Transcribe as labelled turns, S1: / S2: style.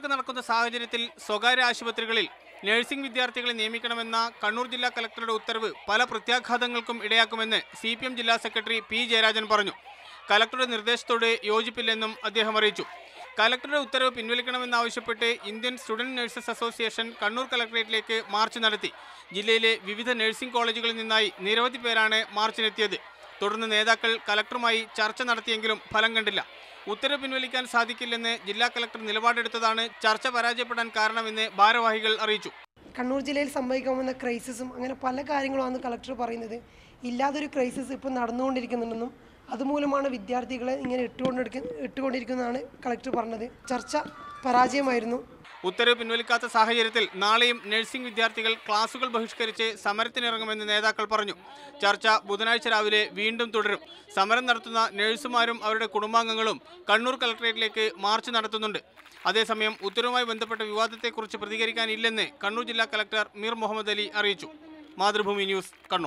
S1: നടക്കുന്ന സാഹചര്യത്തിൽ സ്വകാര്യ ആശുപത്രികളിൽ നഴ്സിംഗ് വിദ്യാർത്ഥികളെ നിയമിക്കണമെന്ന കണ്ണൂർ ജില്ലാ കളക്ടറുടെ ഉത്തരവ് പല പ്രത്യാഘാതങ്ങൾക്കും ഇടയാക്കുമെന്ന് CPM ജില്ലാ സെക്രട്ടറി P. ജയരാജൻ പറഞ്ഞു. കളക്ടറുടെ നിർദ്ദേശത്തോട് യോജിപ്പില്ലെന്നും അദ്ദേഹം അറിയിച്ചു. കളക്ടറുടെ ഉത്തരവ് പിൻവലിക്കണമെന്നാവശ്യപ്പെട്ട് Indian student nurses association Kannur കളക്ടറേറ്റിലേക്ക് മാർച്ച് നടത്തി. ജില്ലയിലെ വിവിധ നഴ്സിംഗ് കോളേജുകളിൽ നിന്നായി നിരവധി പേരാണ് മാർച്ചിനെത്തിയത്. തുടർന്ന് നേതാക്കൾ കളക്ടറുമായി ചർച്ച നടത്തിയെങ്കിലും ഫലം കണ്ടില്ല. ഉത്തരവ് പിൻവലിക്കാൻ സാധിക്കില്ലെന്ന് ജില്ലാ കളക്ടർ നിലപാടെടുത്തതാണ് ചർച്ച പരാജയപ്പെടാൻ കാരണമെന്ന് ഭാരവാഹികൾ അറിയിച്ചു.
S2: കണ്ണൂർ ജില്ലയിൽ സംഭവിക്കാവുന്ന ക്രൈസിസും അങ്ങനെ പല കാര്യങ്ങളുമാണ് കളക്ടർ പറയുന്നത്. ഇല്ലാതൊരു ക്രൈസിസ് ഇപ്പോൾ നടന്നുകൊണ്ടിരിക്കുന്നുണ്ടെന്നും അതുമൂലമാണ് വിദ്യാർത്ഥികളെ ഇങ്ങനെ ഇട്ടുകൊണ്ടിരിക്കുന്നതാണ് കളക്ടർ പറഞ്ഞത്. ചർച്ച പരാജയമായിരുന്നു.
S1: ഉത്തരവ് പിൻവലിക്കാത്ത സാഹചര്യത്തിൽ നാളെയും നഴ്സിംഗ് വിദ്യാർത്ഥികൾ ക്ലാസുകൾ ബഹിഷ്കരിച്ച് സമരത്തിനിറങ്ങുമെന്ന് നേതാക്കൾ പറഞ്ഞു. ചർച്ച ബുധനാഴ്ച രാവിലെ വീണ്ടും തുടരും. സമരം നടത്തുന്ന നഴ്സുമാരും അവരുടെ കുടുംബാംഗങ്ങളും കണ്ണൂർ കളക്ടറേറ്റിലേക്ക് മാർച്ച് നടത്തുന്നുണ്ട്. അതേസമയം ഉത്തരവുമായി ബന്ധപ്പെട്ട വിവാദത്തെക്കുറിച്ച് പ്രതികരിക്കാനില്ലെന്ന് കണ്ണൂർ ജില്ലാ കളക്ടർ മീർ മുഹമ്മദ് അലി അറിയിച്ചു. മാതൃഭൂമി ന്യൂസ്, കണ്ണൂർ.